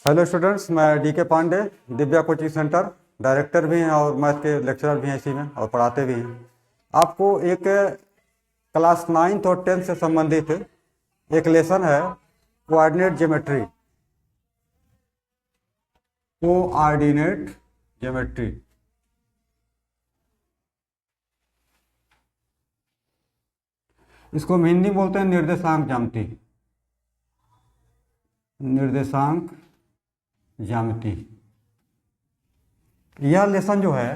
Hello students, मैं DK Pandey, Divya coaching centre director भी हैं और मैथ के लेक्चरर भी हैं इसी में और पढ़ाते भी हैं। आपको एक क्लास 9th और 10th से संबंधित एक लेसन है कोऑर्डिनेट ज्योमेट्री। कोऑर्डिनेट ज्योमेट्री इसको हम हिंदी में बोलते हैं निर्देशांक ज्यामिति। निर्देशांक ज्यामिति यह लेसन जो है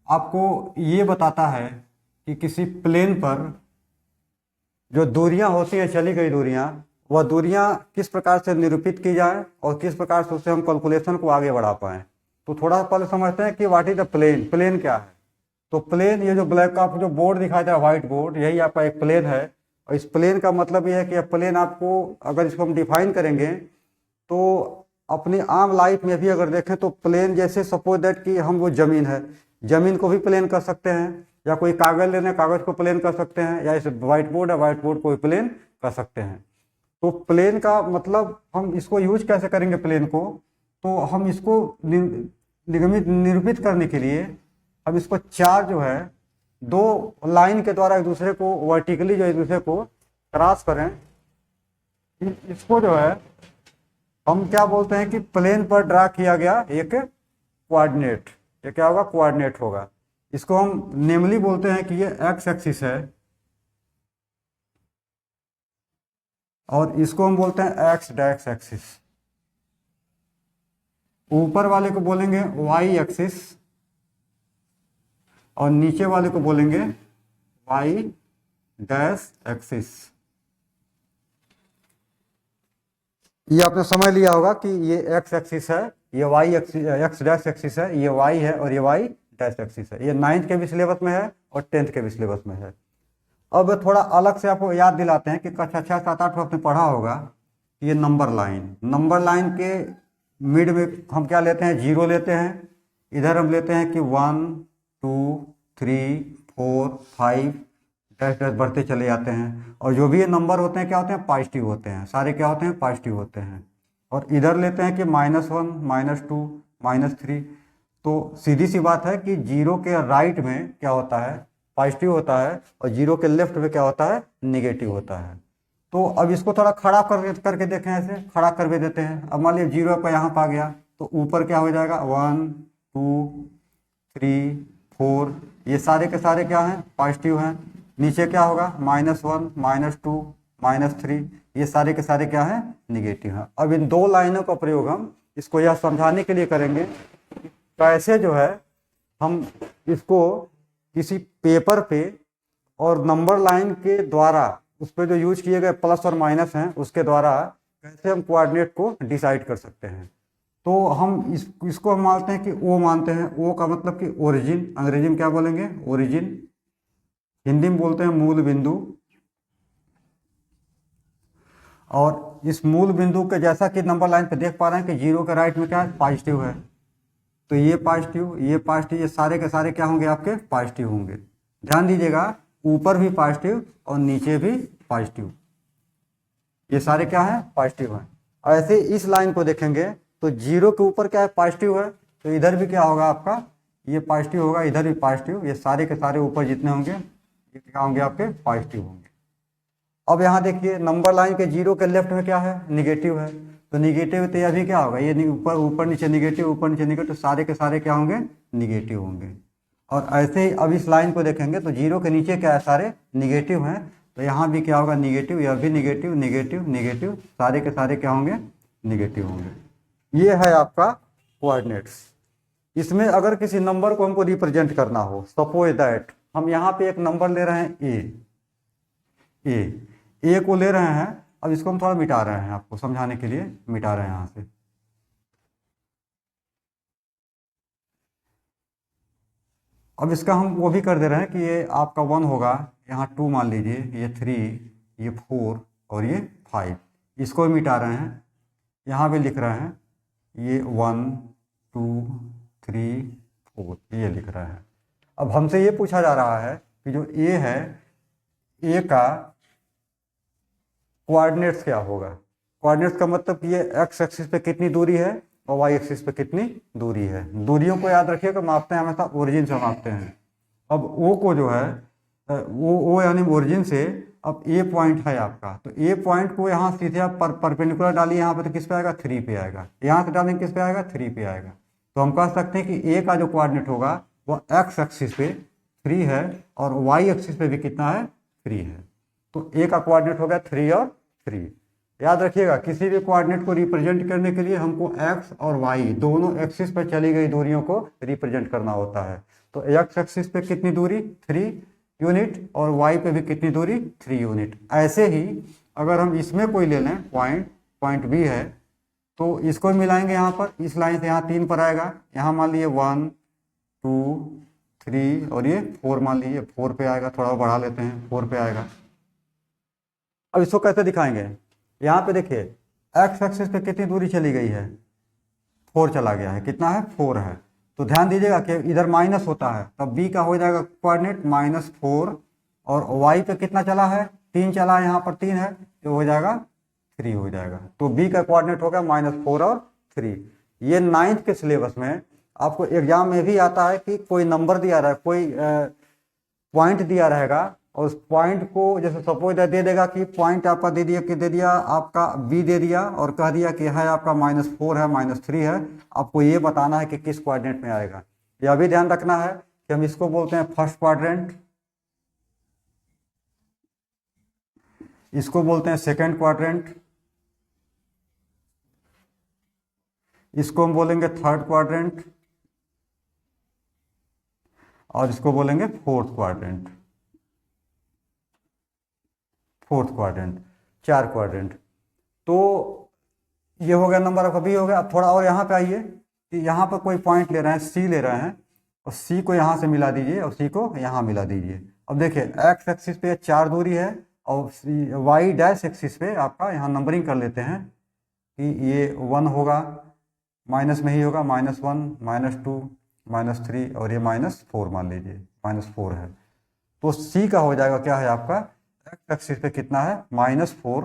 आपको ये बताता है कि किसी प्लेन पर जो दूरियां होती हैं, चली गई दूरियां, वह दूरियां किस प्रकार से निरूपित की जाए और किस प्रकार से उससे हम कैलकुलेशन को आगे बढ़ा पाएं। तो थोड़ा पहले समझते हैं कि what is the plane. Plane क्या है? तो प्लेन, ये जो ब्लैक का जो बोर्ड दिखाई दे रहा है, व्हाइट बोर्ड, यही आपका एक प्लेन है। और इस प्लेन का मतलब ये है कि प्लेन आपको, अगर इसको हम डिफाइन करेंगे तो अपनी आम लाइफ में भी अगर देखें तो प्लेन, जैसे सपोज दैट कि हम वो जमीन है, जमीन को भी प्लेन कर सकते हैं, या कोई कागज लेने, कागज को प्लेन कर सकते हैं, या इसे व्हाइट बोर्ड है, व्हाइट बोर्ड को भी प्लेन कर सकते हैं। तो प्लेन का मतलब हम इसको यूज कैसे करेंगे प्लेन को? तो हम इसको निगमित निरूपित करने के लिए हम इसको चार जो है दो लाइन के द्वारा एक दूसरे को वर्टिकली जो एक दूसरे को क्रॉस करें, इसको जो है हम क्या बोलते हैं कि प्लेन पर ड्रा किया गया एक कोऑर्डिनेट। ये क्या होगा? कोऑर्डिनेट होगा। इसको हम नेमली बोलते हैं कि ये एक्स एक्सिस है, और इसको हम बोलते हैं एक्स डैक्स एक्सिस। ऊपर वाले को बोलेंगे वाई एक्सिस और नीचे वाले को बोलेंगे वाई डैश एक्सिस। ये आपने समझ लिया होगा कि ये एक्स एक्सिस है, ये Y axis, X dash axis है, ये वाई है और ये वाई डैश एक्सिस है। ये 9th के भी सिलेबस में है और 10th के भी सिलेबस में है। अब थोड़ा अलग से आपको याद दिलाते हैं कि कक्षा 6, 7, 8 में आपने पढ़ा होगा ये नंबर लाइन। नंबर लाइन के मिड में हम क्या लेते हैं? जीरो लेते हैं। इधर हम लेते हैं कि 1 2 3 4 5 डैश डैश बढ़ते चले जाते हैं। और जो भी ये नंबर होते हैं क्या होते हैं? पॉजिटिव होते हैं। सारे क्या होते हैं? पॉजिटिव होते हैं। और इधर लेते हैं कि -1 -2 -3। तो सीधी सी बात है कि जीरो के राइट में क्या होता है? पॉजिटिव होता है, और जीरो के लेफ्ट में क्या होता है? निगेटिव होता है। तो अब इसको थोड़ा खड़ा करके देखें, ऐसे खड़ा कर भी देते हैं। अब मान लीजिए जीरो का यहाँ पा गया तो ऊपर क्या हो जाएगा? 1 2 3 4, ये सारे के सारे क्या हैं? पॉजिटिव हैं। नीचे क्या होगा? -1 -2 -3, ये सारे के सारे क्या हैं? निगेटिव हैं। अब इन दो लाइनों का प्रयोग हम इसको यह समझाने के लिए करेंगे कैसे जो है हम इसको किसी पेपर पे और नंबर लाइन के द्वारा उस पर जो यूज किए गए प्लस और माइनस हैं उसके द्वारा कैसे हम कोऑर्डिनेट को डिसाइड कर सकते हैं। तो हम इसको हम मानते हैं कि ओ मानते हैं। ओ का मतलब कि ओरिजिन, अंग्रेजी में क्या बोलेंगे? ओरिजिन। हिंदी में बोलते हैं मूल बिंदु। और इस मूल बिंदु के जैसा कि नंबर लाइन पे देख पा रहे हैं कि जीरो के राइट में क्या है? पॉजिटिव है। तो ये पॉजिटिव, ये पॉजिटिव, ये सारे के सारे क्या होंगे? आपके पॉजिटिव होंगे। ध्यान दीजिएगा, ऊपर भी पॉजिटिव और नीचे भी पॉजिटिव, ये सारे क्या है? पॉजिटिव हैं। ऐसे इस लाइन को देखेंगे तो जीरो के ऊपर क्या है? पॉजिटिव है। तो इधर भी क्या होगा आपका? ये पॉजिटिव होगा, इधर भी पॉजिटिव, ये सारे के सारे ऊपर जितने होंगे ये क्या होंगे? आपके पॉजिटिव होंगे। अब यहाँ देखिए नंबर लाइन के जीरो के लेफ्ट में क्या है? निगेटिव है। तो निगेटिव तो यह भी क्या होगा? ये ऊपर ऊपर नीचे निगेटिव, ऊपर नीचे निगेटिव, तो सारे के सारे क्या होंगे? निगेटिव होंगे। और ऐसे ही अब इस लाइन को देखेंगे तो जीरो के नीचे क्या है? सारे निगेटिव हैं। तो यहाँ भी क्या होगा? निगेटिव, यह भी निगेटिव, निगेटिव, निगेटिव, सारे के सारे क्या होंगे? निगेटिव होंगे। ये है आपका कोऑर्डिनेट्स। इसमें अगर किसी नंबर को हमको रिप्रेजेंट करना हो, सपोज दैट हम यहाँ पे एक नंबर ले रहे हैं ए को ले रहे हैं। अब इसको हम थोड़ा मिटा रहे हैं, आपको समझाने के लिए मिटा रहे हैं यहाँ से। अब इसका हम वो भी कर दे रहे हैं कि ये आपका 1 होगा, यहाँ 2 मान लीजिए, ये 3, ये 4 और ये 5, इसको भी मिटा रहे हैं। यहाँ भी लिख रहे हैं ये 1 2 3 4, ये लिख रहे हैं। अब हमसे ये पूछा जा रहा है कि जो ए है, ए का कोऑर्डिनेट्स क्या होगा? कोऑर्डिनेट्स का मतलब कि ये एक्स एक्सिस पे कितनी दूरी है और वाई एक्सिस पे कितनी दूरी है। दूरियों को याद रखिएगा, मापते हैं हमेशा ओरिजिन से मापते हैं। अब ओ को जो है ओ यानी ओरिजिन से, अब ए पॉइंट है आपका, तो ए पॉइंट को यहाँ सीधे आप परपेंडिकुलर डालिए यहाँ पे, तो किस पे आएगा 3 पे आएगा। यहाँ से डालेंगे किस पे आएगा 3 पे आएगा। तो हम कह सकते हैं कि ए का जो कोऑर्डिनेट होगा वो एक्स एक्सिस पे 3 है और वाई एक्सिस पे भी कितना है 3 है। तो ए का कोऑर्डिनेट हो गया 3 और 3। याद रखिएगा किसी भी कोऑर्डिनेट को रिप्रेजेंट करने के लिए हमको एक्स और वाई दोनों एक्सिस पर चली गई दूरियों को रिप्रेजेंट करना होता है। तो एक्स एक्सिस पे कितनी दूरी 3 यूनिट और वाई पे भी कितनी दूरी 3 यूनिट। ऐसे ही अगर हम इसमें कोई ले लें पॉइंट बी है, तो इसको मिलाएंगे यहाँ पर, इस लाइन से यहाँ 3 पर आएगा, यहाँ मान लीजिए 1 2 3 और ये 4 मान लीजिए 4 पे आएगा, थोड़ा बढ़ा लेते हैं 4 पे आएगा। अब इसको कैसे दिखाएंगे, यहाँ पे देखिए एक्स एक्सिस पे कितनी दूरी चली गई है 4 चला गया है, कितना है 4 है। तो ध्यान दीजिएगा कि इधर माइनस होता है, तब बी का हो जाएगा कोऑर्डिनेट -4 और वाई पे कितना चला है 3 चला है, यहाँ पर 3 है तो हो जाएगा 3 हो जाएगा। तो बी का कोऑर्डिनेट हो गया -4 और 3। ये 9th के सिलेबस में आपको एग्जाम में भी आता है कि कोई नंबर दिया रहा है, कोई पॉइंट दिया रहेगा और उस पॉइंट को जैसे सपोज दे देगा कि पॉइंट आपका दे दिया आपका बी दे दिया और कह दिया कि है आपका -4 है -3 है। आपको ये बताना है कि किस क्वाड्रेंट में आएगा। यह भी ध्यान रखना है कि हम इसको बोलते हैं फर्स्ट क्वाड्रेंट, इसको बोलते हैं सेकंड क्वाड्रेंट, इसको हम बोलेंगे थर्ड क्वाड्रेंट और इसको बोलेंगे फोर्थ क्वाड्रेंट। 4 क्वाड्रेंट। तो ये हो गया नंबर ऑफ, अभी हो गया। अब थोड़ा और यहाँ पे आइए कि यहाँ पर कोई पॉइंट ले रहे हैं, सी ले रहे हैं और सी को यहाँ से मिला दीजिए और सी को यहाँ मिला दीजिए। अब देखिए एक्स एक्सिस पे 4 दूरी है और वाई डैश एक्सिस पे आपका यहाँ नंबरिंग कर लेते हैं कि ये 1 होगा, माइनस में ही होगा, -1 -2 -3 और ये -4 मान लीजिए, -4 है। तो सी का हो जाएगा क्या है आपका, एक्स एक्सिस पे कितना है -4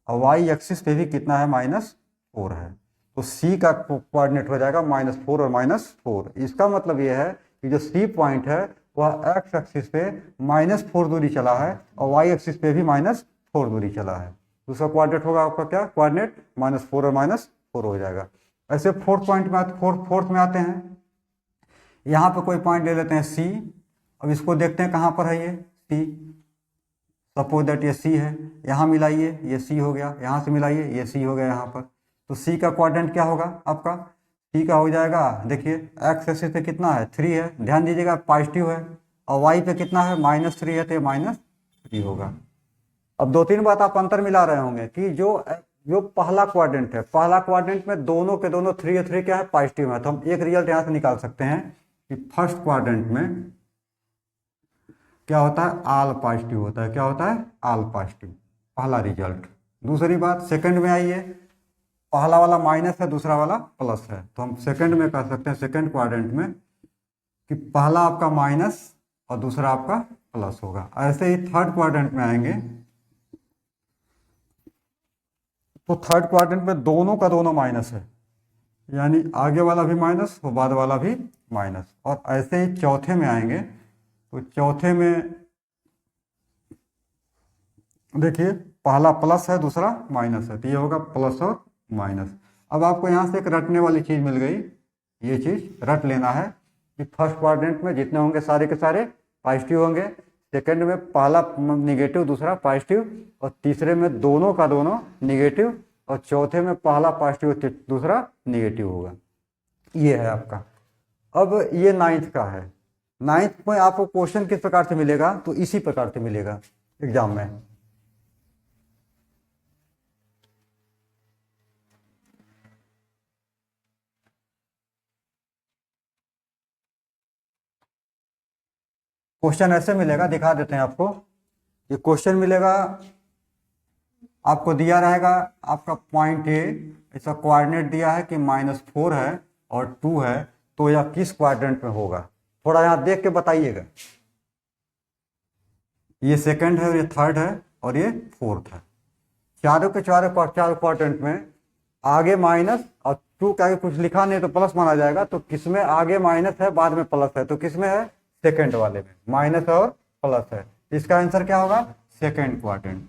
और वाई एक्सिस पे भी कितना है -4 है। तो सी का कोऑर्डिनेट हो जाएगा -4 और -4। इसका मतलब ये है कि जो सी पॉइंट है वह एक्स एक्सिस पे -4 दूरी चला है और वाई एक्सिस पे भी -4 दूरी चला है। दूसरा कोऑर्डिनेट होगा आपका क्या, कोऑर्डिनेट -4 और -4 हो जाएगा। ऐसे फोर्थ में आते हैं, यहाँ पे कोई पॉइंट ले लेते हैं सी। अब इसको देखते हैं कहाँ पर है ये सी, सपोज दैट ये सी है, यहाँ मिलाइए ये सी हो गया, यहाँ से मिलाइए ये सी हो गया यहाँ पर। तो सी का कोऑर्डिनेट क्या होगा आपका, सी का हो जाएगा, देखिए एक्स एक्सिस पे कितना है 3 है, ध्यान दीजिएगा पॉजिटिव है, और वाई पे कितना है -3 है, तो ये -3 होगा। अब 2-3 बात आप अंतर मिला रहे होंगे कि जो पहला क्वाड्रेंट है, पहला क्वाड्रेंट में दोनों के दोनों 3 3 क्या है पॉजिटिव है, तो हम एक रिजल्ट यहाँ से निकाल सकते हैं कि फर्स्ट क्वाड्रेंट में क्या होता है, आल पॉजिटिव होता है। क्या होता है, आल पॉजिटिव, पहला रिजल्ट। दूसरी बात सेकंड में आइए, पहला वाला माइनस है, दूसरा वाला प्लस है, तो हम सेकंड में कह सकते हैं, सेकंड क्वाड्रेंट में कि पहला आपका माइनस और दूसरा आपका प्लस होगा। ऐसे ही थर्ड क्वाड्रेंट में आएंगे तो थर्ड क्वाड्रेंट में दोनों का दोनों माइनस है, यानी आगे वाला भी माइनस और बाद वाला भी माइनस। और ऐसे ही चौथे में आएंगे तो चौथे में देखिए पहला प्लस है, दूसरा माइनस है, तो ये होगा प्लस और माइनस। अब आपको यहाँ से एक रटने वाली चीज़ मिल गई, ये चीज़ रट लेना है कि फर्स्ट क्वाड्रेंट में जितने होंगे सारे के सारे पॉजिटिव होंगे, सेकंड में पहला निगेटिव दूसरा पॉजिटिव, और तीसरे में दोनों का दोनों निगेटिव, और चौथे में पहला पॉजिटिव दूसरा निगेटिव होगा। ये है आपका। अब ये 9th का है। 9th में आपको क्वेश्चन किस प्रकार से मिलेगा, तो इसी प्रकार से मिलेगा एग्जाम में। क्वेश्चन ऐसे मिलेगा, दिखा देते हैं आपको। ये क्वेश्चन मिलेगा, आपको दिया रहेगा आपका पॉइंट ए, इसका कोऑर्डिनेट दिया है कि -4 है और 2 है, तो यह किस क्वाड्रेंट में होगा, थोड़ा यहाँ देख के बताइएगा। ये सेकंड है और ये थर्ड है और ये फोर्थ है। चारों के चारों क्वाड्रेंट में आगे माइनस और 2 के आगे कुछ लिखा नहीं तो प्लस माना जाएगा, तो किसमें आगे माइनस है बाद में प्लस है, तो किसमें है, सेकंड वाले में माइनस और प्लस है। इसका आंसर क्या होगा, सेकंड क्वाड्रेंट।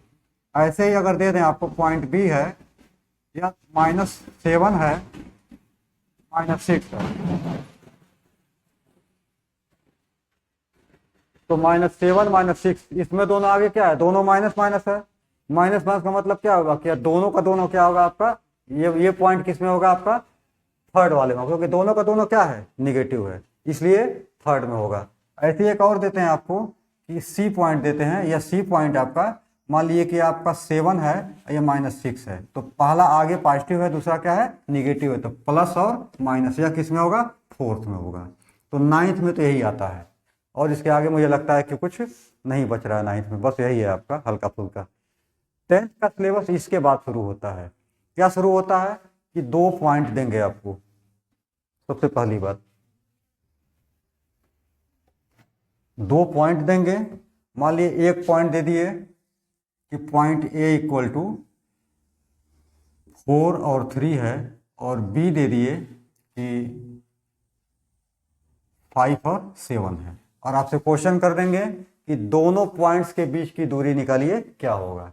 ऐसे ही अगर दे दें आपको पॉइंट बी है या -7 है -6 है, तो -7 -6 इसमें दोनों आगे क्या है, दोनों माइनस माइनस है। माइनस माइनस का मतलब क्या होगा, क्या दोनों का दोनों क्या होगा आपका, ये पॉइंट किस में होगा आपका, थर्ड वाले में, क्योंकि दोनों का दोनों क्या है, निगेटिव है, इसलिए थर्ड में होगा। ऐसे एक और देते हैं आपको कि सी पॉइंट देते हैं, या सी पॉइंट आपका मान लीजिए कि आपका 7 है या -6 है, तो पहला आगे पॉजिटिव है, दूसरा क्या है, निगेटिव है, तो प्लस और माइनस या किस में होगा, फोर्थ में होगा। तो 9th में तो यही आता है, और इसके आगे मुझे लगता है कि कुछ नहीं बच रहा है 9th में, बस यही है आपका हल्का फुल्का। 10th का सिलेबस इसके बाद शुरू होता है। क्या शुरू होता है कि 2 पॉइंट देंगे आपको। सबसे पहली बात 2 पॉइंट देंगे। मान लिए एक पॉइंट दे दिए कि पॉइंट ए इक्वल टू 4 और 3 है, और बी दे दिए कि 5 और 7 है, और आपसे क्वेश्चन कर देंगे कि दोनों पॉइंट्स के बीच की दूरी निकालिए, क्या होगा।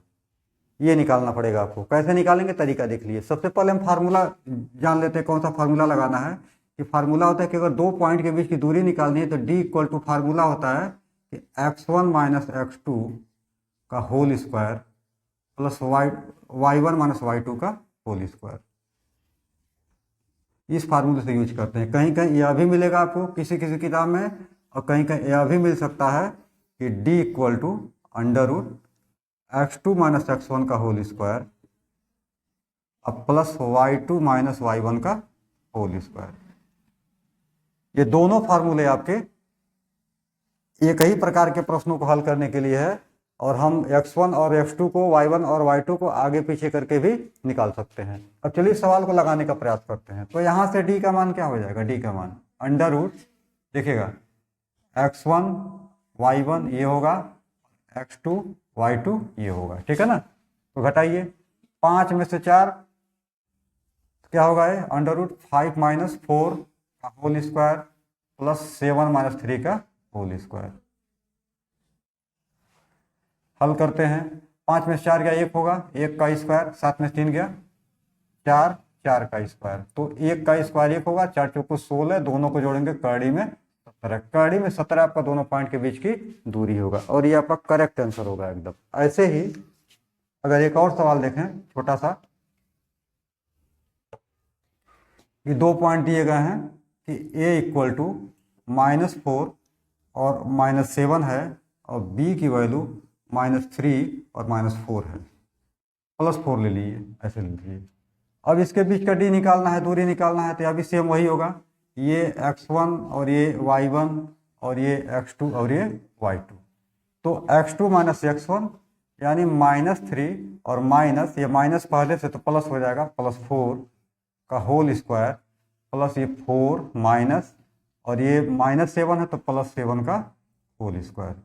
ये निकालना पड़ेगा आपको। कैसे निकालेंगे, तरीका देख लिए। सबसे पहले हम फार्मूला जान लेते हैं, कौन सा फार्मूला लगाना है। कि फार्मूला होता है कि अगर 2 पॉइंट के बीच की दूरी निकालनी है तो डी इक्वल टू फार्मूला होता है कि x1 माइनस x2 का whole square plus y1 minus y2 का होल स्क्वायर। इस फार्मूले से यूज करते हैं। कहीं कहीं यह भी मिलेगा आपको किसी किसी किताब में, और कहीं कहीं यह भी मिल सकता है कि D equal to under root x2 minus x1 का होल स्क्वायर अब प्लस y2 माइनस y1 का होल स्क्वायर। ये दोनों फार्मूले आपके एक ही प्रकार के प्रश्नों को हल करने के लिए है, और हम x1 और x2 को, y1 और y2 को आगे पीछे करके भी निकाल सकते हैं। अब चलिए सवाल को लगाने का प्रयास करते हैं। तो यहाँ से d का मान क्या हो जाएगा, d का मान अंडर रूट, देखिएगा x1 y1 ये होगा, x2 y2 ये होगा, ठीक है ना। तो घटाइए 5 में से 4 क्या होगा, ये अंडर रूट 5 माइनस 4 का होल स्क्वायर प्लस 7 माइनस 3 का होल स्क्वायर। हल करते हैं। 5 में से 4 गया 1 होगा, 1 का स्क्वायर, 7 में से 3 गया 4, 4 का स्क्वायर, तो 1 का स्क्वायर 1 होगा, 4 चौको 16, दोनों को जोड़ेंगे कड़ी में 17, कड़ी में 17 आपका दोनों पॉइंट के बीच की दूरी होगा, और ये आपका करेक्ट आंसर होगा एकदम। ऐसे ही अगर एक और सवाल देखें छोटा सा, कि 2 पॉइंट दिए गए हैं कि a इक्वल टू -4 और -7 है, और b की वैल्यू -3 और -4 है, +4 ले लीजिए, ऐसे ले लीजिए। अब इसके बीच का d निकालना है, दूरी निकालना है, तो यहाँ भी सेम वही होगा, ये x1 और ये y1 और ये x2 और ये y2, तो x2 माइनस x1 यानी -3 और माइनस, ये माइनस पहले से तो प्लस हो जाएगा, +4 का होल स्क्वायर प्लस ये 4 माइनस, और ये -7 है तो +7 का होल स्क्वायर,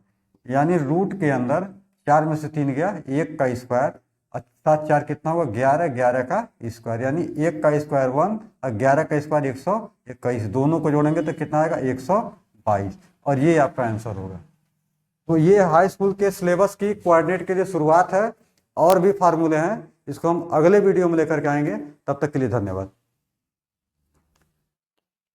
यानी रूट के अंदर 4 में से 3 गया, 1 का स्क्वायर, 7 4 कितना हुआ 11, 11 का स्क्वायर, यानी 1 का स्क्वायर 1 और 11 का स्क्वायर 121, दोनों को जोड़ेंगे तो कितना आएगा 122, और ये आपका आंसर होगा। तो ये हाई स्कूल के सिलेबस की कोऑर्डिनेट के लिए शुरुआत है, और भी फार्मूले हैं, इसको हम अगले वीडियो में लेकर के आएंगे। तब तक के लिए धन्यवाद।